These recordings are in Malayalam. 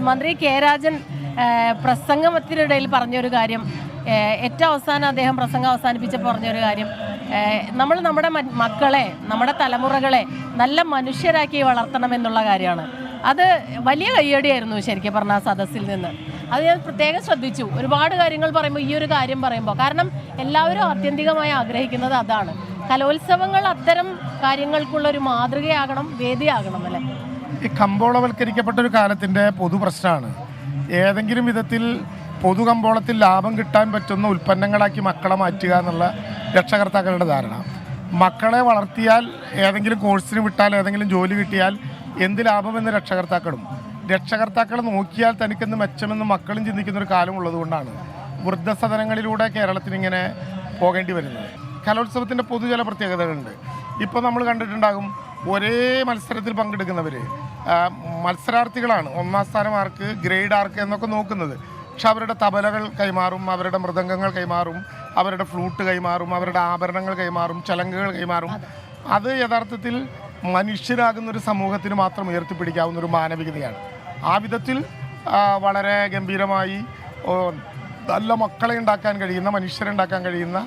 മന്ത്രി കെ രാജൻ പ്രസംഗത്തിനിടയിൽ പറഞ്ഞൊരു കാര്യം, ഏറ്റവും അവസാനം അദ്ദേഹം പ്രസംഗം അവസാനിപ്പിച്ചപ്പോൾ പറഞ്ഞൊരു കാര്യം, നമ്മൾ നമ്മുടെ മക്കളെ, നമ്മുടെ തലമുറകളെ നല്ല മനുഷ്യരാക്കി വളർത്തണം എന്നുള്ള കാര്യമാണ്. അത് വലിയ കയ്യടിയായിരുന്നു ശരിക്കും പറഞ്ഞ സദസ്സിൽ നിന്ന്. അത് ഞാൻ പ്രത്യേകം ശ്രദ്ധിച്ചു. ഒരുപാട് കാര്യങ്ങൾ പറയുമ്പോൾ ഈ ഒരു കാര്യം പറയുമ്പോൾ, കാരണം എല്ലാവരും ആത്യന്തികമായി ആഗ്രഹിക്കുന്നത് അതാണ്. കലോത്സവങ്ങൾ അത്തരം കാര്യങ്ങൾക്കുള്ളൊരു മാതൃകയാകണം, വേദിയാകണം അല്ലേ? ഈ കമ്പോളവൽക്കരിക്കപ്പെട്ട ഒരു കാലത്തിൻ്റെ പൊതുപ്രശ്നമാണ് ഏതെങ്കിലും വിധത്തിൽ പൊതുകമ്പോളത്തിൽ ലാഭം കിട്ടാൻ പറ്റുന്ന ഉൽപ്പന്നങ്ങളാക്കി മക്കളെ മാറ്റുക എന്നുള്ള രക്ഷകർത്താക്കളുടെ ധാരണ. മക്കളെ വളർത്തിയാൽ, ഏതെങ്കിലും കോഴ്സിന് വിട്ടാൽ, ഏതെങ്കിലും ജോലി കിട്ടിയാൽ എന്ത് ലാഭമെന്ന് രക്ഷകർത്താക്കളെ നോക്കിയാൽ തനിക്കെന്ന് മെച്ചമെന്ന് മക്കളും ചിന്തിക്കുന്ന ഒരു കാലം ഉള്ളതുകൊണ്ടാണ് വൃദ്ധസദനങ്ങളിലൂടെ കേരളത്തിനിങ്ങനെ പോകേണ്ടി വരുന്നത്. കലോത്സവത്തിൻ്റെ ചില പ്രത്യേകതകളുണ്ട്. ഇപ്പോൾ നമ്മൾ കണ്ടിട്ടുണ്ടാകും, ഒരേ മത്സരത്തിൽ പങ്കെടുക്കുന്നവർ മത്സരാർത്ഥികളാണ്. 1ാം സ്ഥാനം ആർക്ക്, ഗ്രേഡ് ആർക്ക് എന്നൊക്കെ നോക്കുന്നത്. പക്ഷെ അവരുടെ തബലകൾ കൈമാറും, അവരുടെ മൃദംഗങ്ങൾ കൈമാറും, അവരുടെ ഫ്ലൂട്ട് കൈമാറും, അവരുടെ ആഭരണങ്ങൾ കൈമാറും, ചലങ്കകൾ കൈമാറും. അത് യഥാർത്ഥത്തിൽ മനുഷ്യരാകുന്ന ഒരു സമൂഹത്തിന് മാത്രം ഉയർത്തിപ്പിടിക്കാവുന്ന ഒരു മാനവികതയാണ്. ആ വിധത്തിൽ വളരെ ഗംഭീരമായി നല്ല മക്കളെ ഉണ്ടാക്കാൻ കഴിയുന്ന, മനുഷ്യരെ ഉണ്ടാക്കാൻ കഴിയുന്ന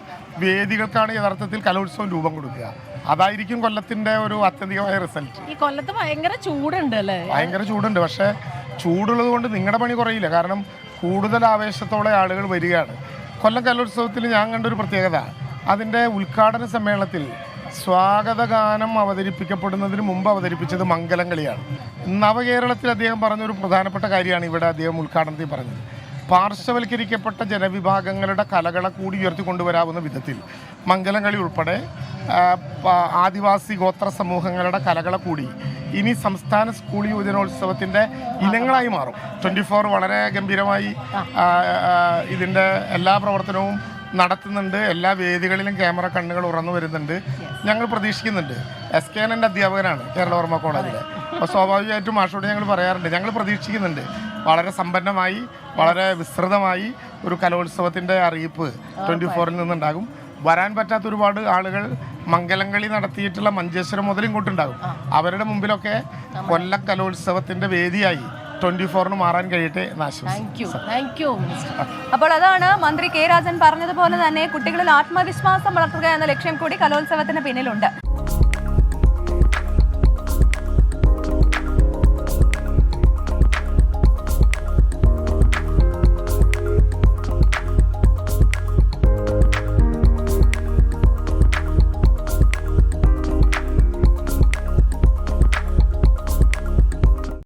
വേദികൾക്കാണ് യഥാർത്ഥത്തിൽ കലോത്സവം രൂപം കൊടുക്കുക. അതായിരിക്കും കൊല്ലത്തിൻ്റെ ഒരു ആത്യന്തികമായ റിസൾട്ട്. ഈ കൊല്ലത്ത് ഭയങ്കര ചൂടുണ്ട് അല്ലേ? ഭയങ്കര ചൂടുണ്ട്. പക്ഷേ ചൂടുള്ളത് കൊണ്ട് നിങ്ങളുടെ പണി കുറയില്ല. കാരണം കൂടുതൽ ആവേശത്തോടെ ആളുകൾ വരികയാണ്. കൊല്ലം കലോത്സവത്തിൽ ഞാൻ കണ്ടൊരു പ്രത്യേകത, അതിൻ്റെ ഉദ്ഘാടന സമ്മേളനത്തിൽ സ്വാഗതഗാനം അവതരിപ്പിക്കപ്പെടുന്നതിന് മുമ്പ് അവതരിപ്പിച്ചത് മംഗലം കളിയാണ്. നവകേരളത്തിൽ അദ്ദേഹം പറഞ്ഞൊരു പ്രധാനപ്പെട്ട കാര്യമാണ് ഇവിടെ അദ്ദേഹം ഉദ്ഘാടനത്തിൽ പറഞ്ഞത്. പാർശ്വവൽക്കരിക്കപ്പെട്ട ജനവിഭാഗങ്ങളുടെ കലകളെ കൂടി ഉയർത്തിക്കൊണ്ടുവരാവുന്ന വിധത്തിൽ മംഗലം കളി ഉൾപ്പെടെ ആദിവാസി ഗോത്ര സമൂഹങ്ങളുടെ കലകളെ കൂടി ഇനി സംസ്ഥാന സ്കൂൾ യുവജനോത്സവത്തിൻ്റെ ഇനങ്ങളായി മാറും. 24 വളരെ ഗംഭീരമായി ഇതിൻ്റെ എല്ലാ പ്രവർത്തനവും നടത്തുന്നുണ്ട്. എല്ലാ വേദികളിലും ക്യാമറ കണ്ണുകൾ ഉറന്നു വരുന്നുണ്ട്. ഞങ്ങൾ പ്രതീക്ഷിക്കുന്നുണ്ട്. SKNൻ്റെ അധ്യാപകനാണ് കേരളവർമ്മ കോളേജിൽ. അപ്പോൾ സ്വാഭാവികമായിട്ടും മാഷോട് ഞങ്ങൾ പറയാറുണ്ട്, ഞങ്ങൾ പ്രതീക്ഷിക്കുന്നുണ്ട് വളരെ സമ്പന്നമായി, വളരെ വിസ്തൃതമായി ഒരു കലോത്സവത്തിൻ്റെ അറിയിപ്പ് 24-ൽ നിന്നുണ്ടാകും. വരാൻ പറ്റാത്ത ഒരുപാട് ആളുകൾ മംഗലംകളി നടത്തിയിട്ടുള്ള മഞ്ചേശ്വരം മുതൽ ഇങ്ങോട്ടുണ്ടാകും. അവരുടെ മുമ്പിലൊക്കെ കൊല്ലം കലോത്സവത്തിൻ്റെ വേദിയായി 24-ന് മാറാൻ കഴിയട്ടെ എന്ന് ആശംസിക്കുന്നു. അപ്പോൾ അതാണ് മന്ത്രി കെ രാജൻ പറഞ്ഞതുപോലെ തന്നെ കുട്ടികളിൽ ആത്മവിശ്വാസം വളർത്തുക എന്ന ലക്ഷ്യം കൂടി കലോത്സവത്തിന് പിന്നിലുണ്ട്.